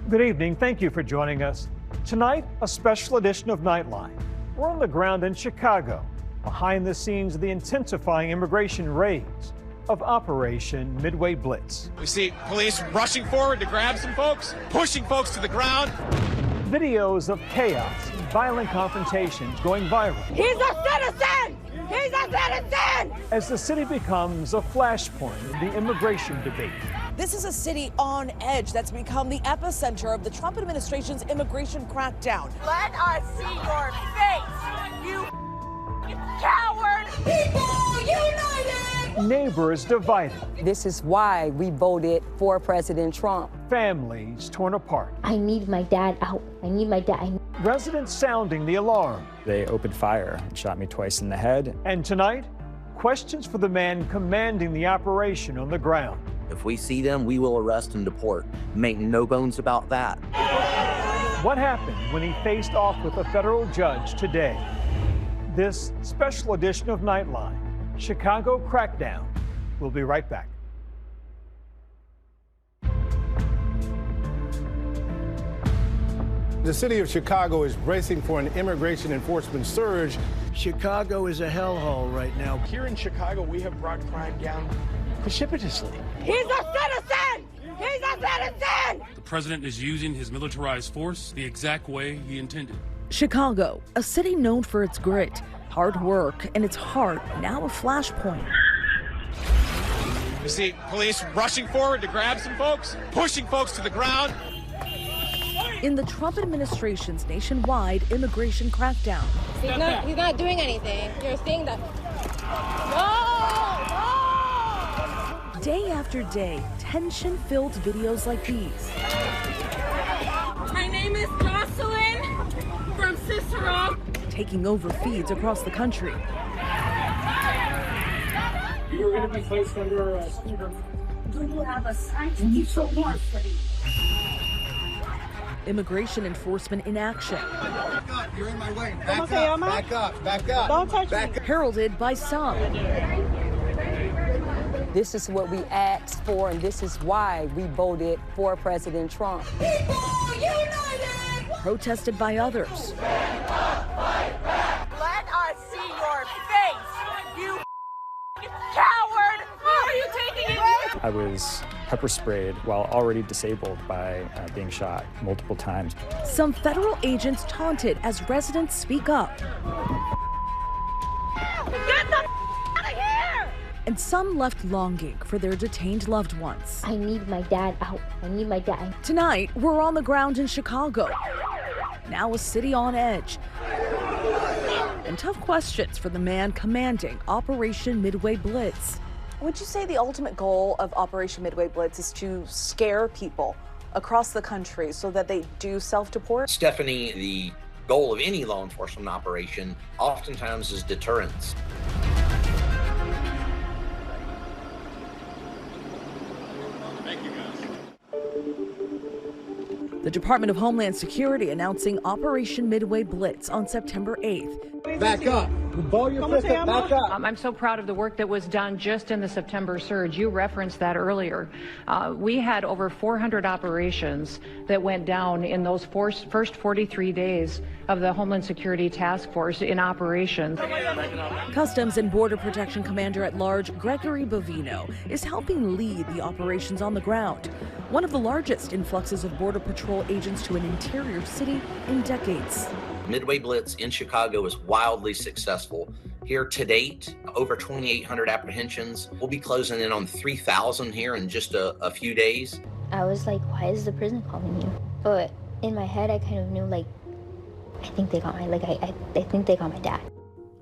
Good evening. Thank you for joining us. Tonight, a special edition of Nightline. We're on the ground in Chicago, behind the scenes of the intensifying immigration raids of Operation Midway Blitz. We see police rushing forward to grab some folks, pushing folks to the ground. Videos of chaos and violent confrontations going viral. He's a citizen! He's a citizen! As the city becomes a flashpoint in the immigration debate. This is a city on edge that's become the epicenter of the Trump administration's immigration crackdown. Let us see your face, you coward! People united! Neighbors divided. This is why we voted for President Trump. Families torn apart. I need my dad out. I need my dad. Residents sounding the alarm. They opened fire and shot me twice in the head. And tonight, questions for the man commanding the operation on the ground. If we see them, we will arrest and deport. Make no bones about that. What happened when he faced off with a federal judge today? This special edition of Nightline, Chicago Crackdown. We'll be right back. The city of Chicago is bracing for an immigration enforcement surge. Chicago is a hellhole right now. Here in Chicago, we have brought crime down precipitously. He's a citizen! He's a citizen! The president is using his militarized force the exact way he intended. Chicago, a city known for its grit, hard work, and its heart, now a flashpoint. We see police rushing forward to grab some folks, pushing folks to the ground. In the Trump administration's nationwide immigration crackdown. He's not doing anything. You're saying that. No! Day after day, tension-filled videos like these. My name is Jocelyn from Cicero. Taking over feeds across the country. You're going to be placed under arrest. Do you have a sign? You so want for me. Immigration enforcement in action. Back up, you're in my way. Back up, back up, back up. Don't touch me. Heralded by some. This is what we asked for, and this is why we voted for President Trump. People united! Protested by others. Let us see your face, you coward! Why are you taking it? I was pepper sprayed while already disabled by being shot multiple times. Some federal agents taunted as residents speak up. Get the out of here! And some left longing for their detained loved ones. I need my dad out. I need my dad. Tonight, we're on the ground in Chicago. Now a city on edge. And tough questions for the man commanding Operation Midway Blitz. Would you say the ultimate goal of Operation Midway Blitz is to scare people across the country so that they do self-deport? Stephanie, the goal of any law enforcement operation oftentimes is deterrence. Thank you, guys. The Department of Homeland Security announcing Operation Midway Blitz on September 8th. Back up. Ball your fist up. Back up. I'm so proud of the work that was done just in the September surge. You referenced that earlier. We had over 400 operations that went down in those first 43 days of the Homeland Security Task Force in operations. Customs and Border Protection Commander at Large Gregory Bovino is helping lead the operations on the ground. One of the largest influxes of Border Patrol agents to an interior city in decades. Midway Blitz in Chicago is wildly successful. Here to date, over 2,800 apprehensions. We'll be closing in on 3,000 here in just a few days. I was like, why is the prison calling you? But in my head, I kind of knew, like, I think they got I think they got my dad.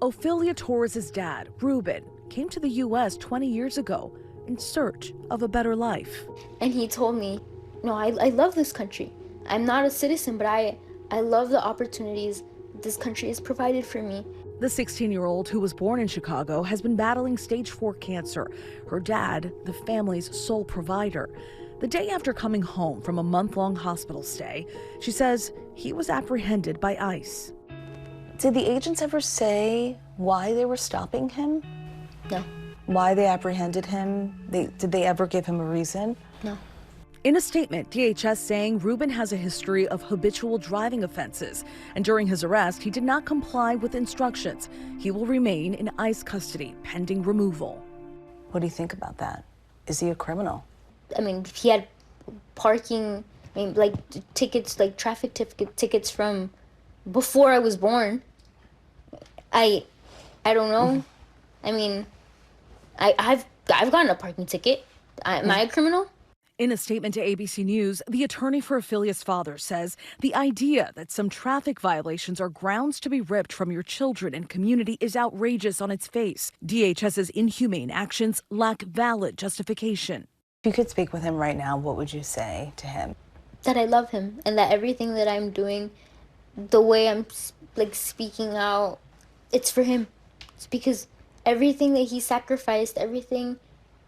Ophelia Torres' dad, Ruben, came to the U.S. 20 years ago in search of a better life. And he told me, no, I love this country. I'm not a citizen, but I love the opportunities this country has provided for me. The 16-year-old who was born in Chicago has been battling stage 4 cancer. Her dad, the family's sole provider. The day after coming home from a month-long hospital stay, she says he was apprehended by ICE. Did the agents ever say why they were stopping him? No. Why they apprehended him? Did they ever give him a reason? No. In a statement, DHS saying Ruben has a history of habitual driving offenses, and during his arrest, he did not comply with instructions. He will remain in ICE custody pending removal. What do you think about that? Is he a criminal? I mean, he had parking, like tickets, like traffic tickets from before I was born. I don't know. I mean, I've gotten a parking ticket. Am I a criminal? In a statement to ABC News, the attorney for Ophelia's father says the idea that some traffic violations are grounds to be ripped from your children and community is outrageous on its face. DHS's inhumane actions lack valid justification. If you could speak with him right now, what would you say to him? That I love him and that everything that I'm doing, the way I'm like speaking out, it's for him. It's because everything that he sacrificed, everything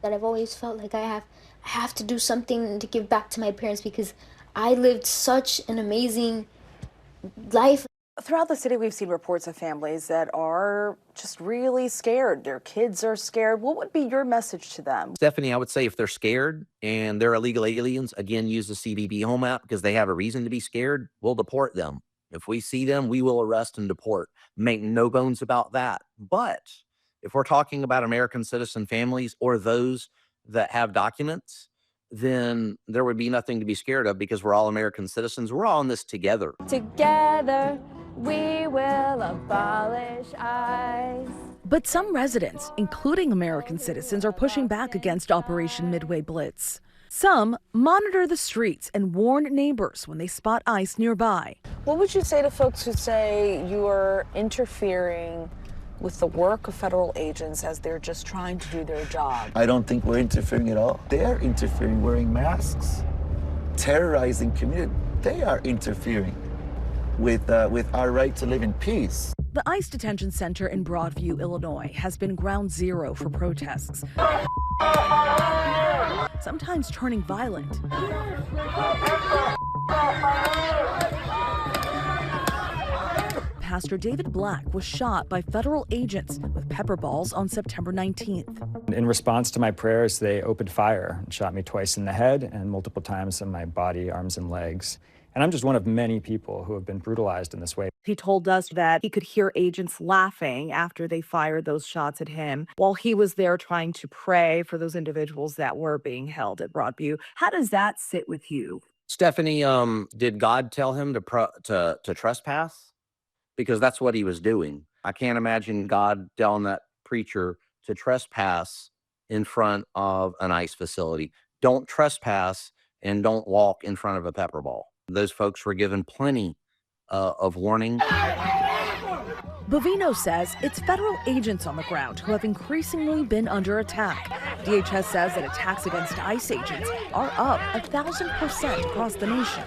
that I've always felt like I have to do something to give back to my parents because I lived such an amazing life. Throughout the city, we've seen reports of families that are just really scared. Their kids are scared. What would be your message to them? Stephanie, I would say if they're scared and they're illegal aliens, again, use the CBP Home app because they have a reason to be scared. We'll deport them. If we see them, we will arrest and deport. Make no bones about that. But if we're talking about American citizen families or those that have documents, then there would be nothing to be scared of because we're all American citizens. We're all in this together. Together, we will abolish ICE. But some residents, including American citizens, are pushing back against Operation Midway Blitz. Some monitor the streets and warn neighbors when they spot ICE nearby. What would you say to folks who say you are interfering with the work of federal agents as they're just trying to do their job? I don't think we're interfering at all. They're interfering, wearing masks, terrorizing community. They are interfering with our right to live in peace. The ICE detention center in Broadview, Illinois, has been ground zero for protests, sometimes turning violent. Pastor David Black was shot by federal agents with pepper balls on September 19th. In response to my prayers, they opened fire and shot me twice in the head and multiple times in my body, arms, and legs. And I'm just one of many people who have been brutalized in this way. He told us that he could hear agents laughing after they fired those shots at him while he was there trying to pray for those individuals that were being held at Broadview. How does that sit with you? Stephanie, did God tell him to trespass? Because that's what he was doing. I can't imagine God telling that preacher to trespass in front of an ICE facility. Don't trespass and don't walk in front of a pepper ball. Those folks were given plenty of warning. Bovino says it's federal agents on the ground who have increasingly been under attack. DHS says that attacks against ICE agents are up 1,000% across the nation.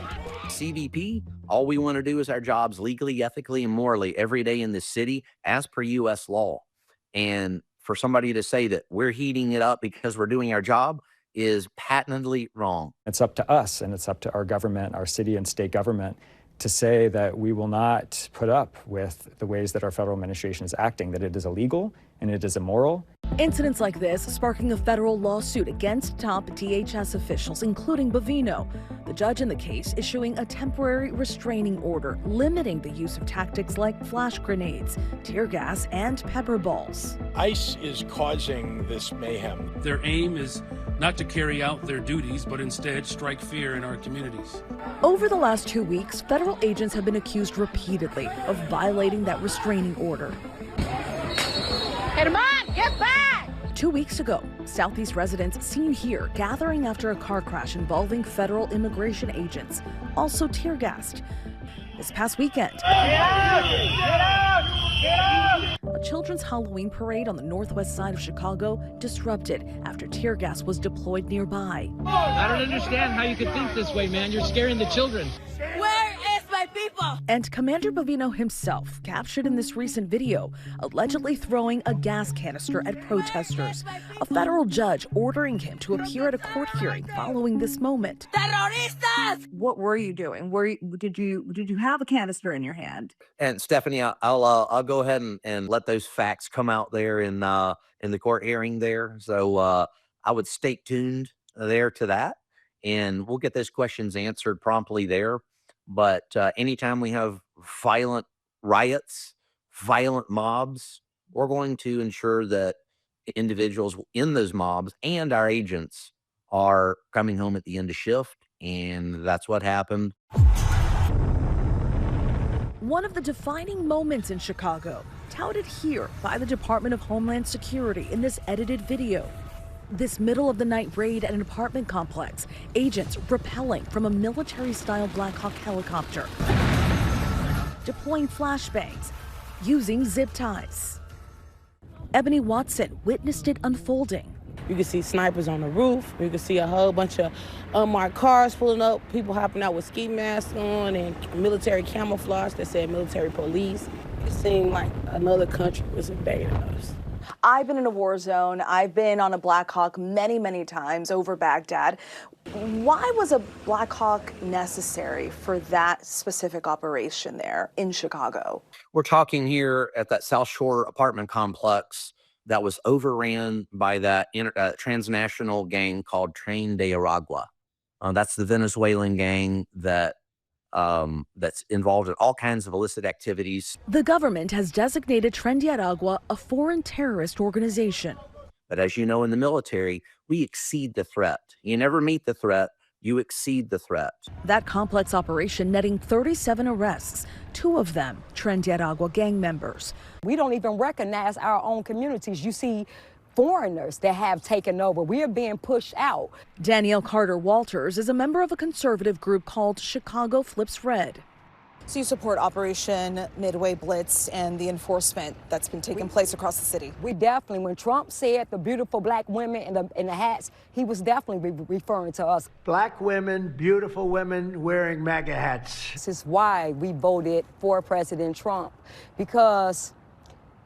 CBP, all we want to do is our jobs legally, ethically, and morally every day in this city as per U.S. law. And for somebody to say that we're heating it up because we're doing our job is patently wrong. It's up to us and it's up to our government, our city and state government, to say that we will not put up with the ways that our federal administration is acting, that it is illegal and it is immoral. Incidents like this sparking a federal lawsuit against top DHS officials, including Bovino. The judge in the case issuing a temporary restraining order limiting the use of tactics like flash grenades, tear gas, and pepper balls. ICE is causing this mayhem. Their aim is not to carry out their duties, but instead strike fear in our communities. Over the last 2 weeks, federal agents have been accused repeatedly of violating that restraining order. Come on, get back! 2 weeks ago, Southeast residents seen here gathering after a car crash involving federal immigration agents, also tear-gassed. This past weekend, Get out! Get out! Get out! a children's Halloween parade on the northwest side of Chicago disrupted after tear gas was deployed nearby. I don't understand how you could think this way, man. You're scaring the children. Where is my people? And Commander Bovino himself, captured in this recent video, allegedly throwing a gas canister at protesters. A federal judge ordering him to appear at a court hearing following this moment. Terroristas! What were you doing? Did you have a canister in your hand? And Stephanie, I'll go ahead and let those facts come out there in the court hearing there. So I would stay tuned there to that. and we'll get those questions answered promptly there. But anytime we have violent riots, violent mobs, we're going to ensure that individuals in those mobs and our agents are coming home at the end of shift, and that's what happened. One of the defining moments in Chicago, touted here by the Department of Homeland Security in this edited video. This middle-of-the-night raid at an apartment complex, agents rappelling from a military-style Black Hawk helicopter, deploying flashbangs, using zip ties. Ebony Watson witnessed it unfolding. You can see snipers on the roof. You can see a whole bunch of unmarked cars pulling up, people hopping out with ski masks on and military camouflage that said military police. It seemed like another country was invading us. I've been in a war zone. I've been on a Black Hawk many, many times over Baghdad. Why was a Black Hawk necessary for that specific operation there in Chicago? We're talking here at that South Shore apartment complex that was overran by that transnational gang called Tren de Aragua. That's the Venezuelan gang that that's involved in all kinds of illicit activities. The government has designated Tren de Aragua a foreign terrorist organization. But as you know, in the military, we exceed the threat. You never meet the threat, you exceed the threat. That complex operation netting 37 arrests, 2 of them Tren de Aragua gang members. We don't even recognize our own communities. You see foreigners that have taken over. We are being pushed out. Danielle Carter Walters is a member of a conservative group called Chicago Flips Red. So you support Operation Midway Blitz and the enforcement that's been taking place across the city? We definitely, when Trump said the beautiful black women in the hats, he was definitely referring to us. Black women, beautiful women wearing MAGA hats. This is why we voted for President Trump, because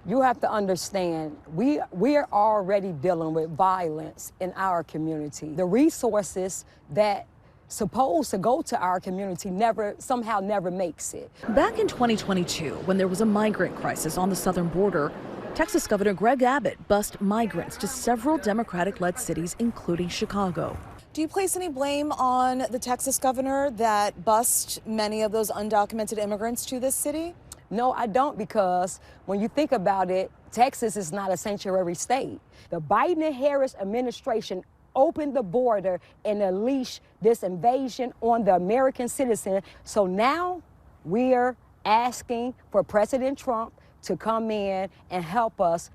you have to understand, we're already dealing with violence in our community. The resources that supposed to go to our community somehow never makes it. Back in 2022, when there was a migrant crisis on the southern border, Texas Governor Greg Abbott bussed migrants to several Democratic-led cities, including Chicago. Do you place any blame on the Texas governor that bussed many of those undocumented immigrants to this city? No, I don't, because when you think about it, Texas is not a sanctuary state. The Biden and Harris administration opened the border and unleashed this invasion on the American citizen. So now we're asking for President Trump to come in and help us.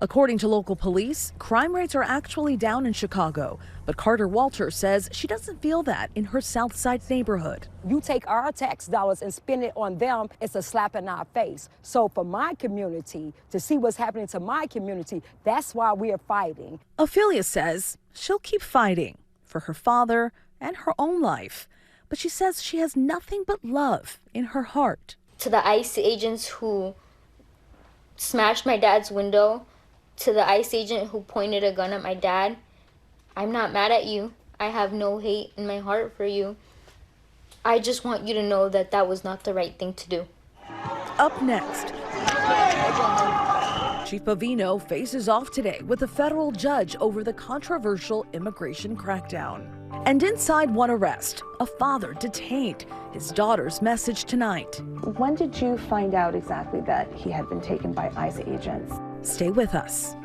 According to local police, crime rates are actually down in Chicago, but Carter Walters says she doesn't feel that in her South Side neighborhood. You take our tax dollars and spend it on them, it's a slap in our face. So for my community, to see what's happening to my community, that's why we are fighting. Ophelia says she'll keep fighting for her father and her own life, but she says she has nothing but love in her heart. To the ICE agents who smashed my dad's window, to the ICE agent who pointed a gun at my dad, I'm not mad at you. I have no hate in my heart for you. I just want you to know that that was not the right thing to do. Up next, Chief Bovino faces off today with a federal judge over the controversial immigration crackdown. And inside one arrest, a father detained. His daughter's message tonight. When did you find out exactly that he had been taken by ICE agents? Stay with us.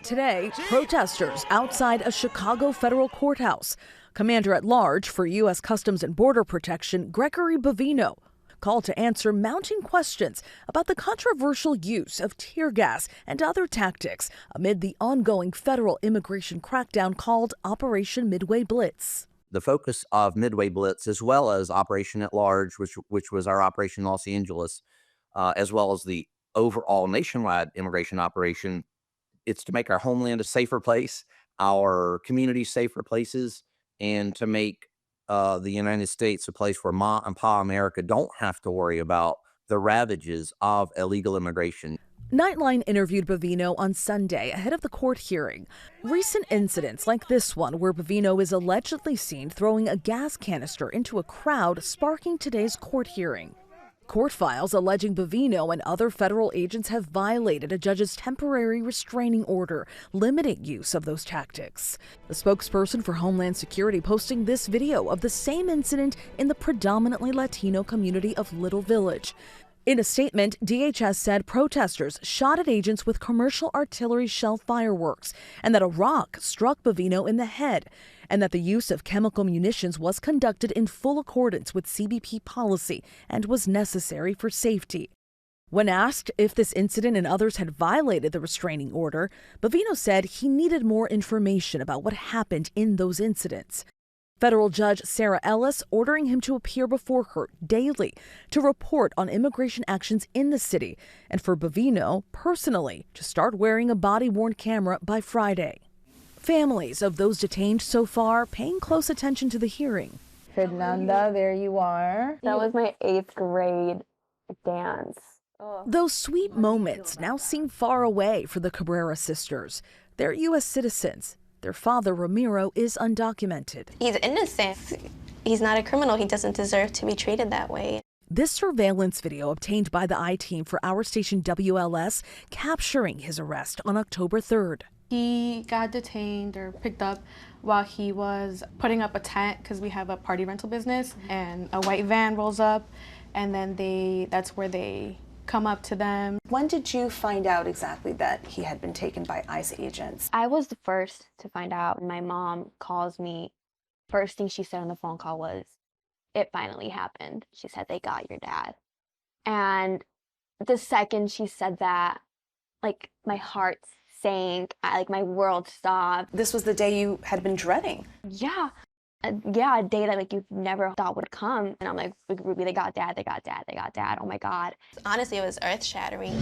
Today, protesters outside a Chicago federal courthouse. Commander-at-Large for U.S. Customs and Border Protection, Gregory Bovino, called to answer mounting questions about the controversial use of tear gas and other tactics amid the ongoing federal immigration crackdown called Operation Midway Blitz. The focus of Midway Blitz, as well as Operation at Large, which was our Operation Los Angeles, as well as the overall nationwide immigration operation, it's to make our homeland a safer place, our communities safer places, and to make the United States a place where Ma and Pa America don't have to worry about the ravages of illegal immigration. Nightline interviewed Bovino on Sunday ahead of the court hearing. Recent incidents like this one, where Bovino is allegedly seen throwing a gas canister into a crowd, sparking today's court hearing. Court files alleging Bovino and other federal agents have violated a judge's temporary restraining order, limiting use of those tactics. The spokesperson for Homeland Security posting this video of the same incident in the predominantly Latino community of Little Village. In a statement, DHS said protesters shot at agents with commercial artillery shell fireworks and that a rock struck Bovino in the head, and that the use of chemical munitions was conducted in full accordance with CBP policy and was necessary for safety. When asked if this incident and others had violated the restraining order, Bovino said he needed more information about what happened in those incidents. Federal Judge Sarah Ellis ordering him to appear before her daily to report on immigration actions in the city, and for Bovino personally to start wearing a body-worn camera by Friday. Families of those detained so far paying close attention to the hearing. Fernanda, there you are. That was my 8th grade dance. Those sweet moments now seem far away for the Cabrera sisters. They're U.S. citizens. Their father, Ramiro, is undocumented. He's innocent. He's not a criminal. He doesn't deserve to be treated that way. This surveillance video obtained by the I-Team for our station WLS capturing his arrest on October 3rd. He got detained or picked up while he was putting up a tent because we have a party rental business, and a white van rolls up, and then that's where they come up to them. When did you find out exactly that he had been taken by ICE agents? I was the first to find out. My mom calls me. First thing she said on the phone call was, "It finally happened." She said, "They got your dad." And the second she said that, like, my heart sank, like my world stopped. This was the day you had been dreading. Yeah. A day that like you never thought would come. And I'm like, Ruby, they got dad, they got dad, they got dad. Oh my God. Honestly, it was earth-shattering.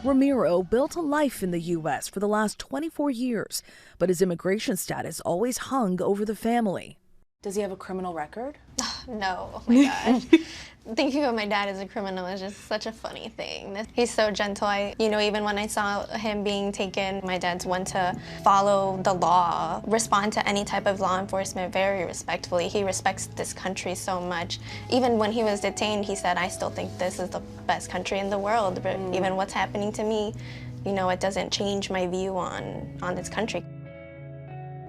Ramiro built a life in the U.S. for the last 24 years, but his immigration status always hung over the family. Does he have a criminal record? No, oh my gosh. Thinking of my dad as a criminal is just such a funny thing. He's so gentle. Even when I saw him being taken, my dad's one to follow the law, respond to any type of law enforcement very respectfully. He respects this country so much. Even when he was detained, he said, "I still think this is the best country in the world, but even what's happening to me, it doesn't change my view on this country."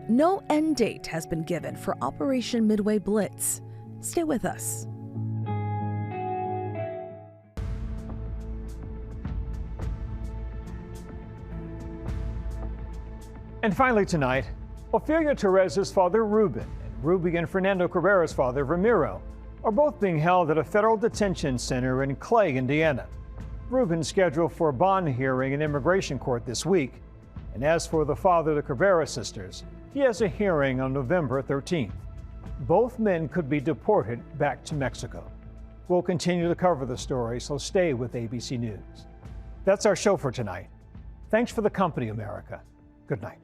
No end date has been given for Operation Midway Blitz. Stay with us. And finally tonight, Ofelia Terez's father, Ruben, and Ruby and Fernando Cabrera's father, Ramiro, are both being held at a federal detention center in Clay, Indiana. Ruben's scheduled for a bond hearing in immigration court this week. And as for the father of the Cabrera sisters, he has a hearing on November 13th. Both men could be deported back to Mexico. We'll continue to cover the story, so stay with ABC News. That's our show for tonight. Thanks for the company, America. Good night.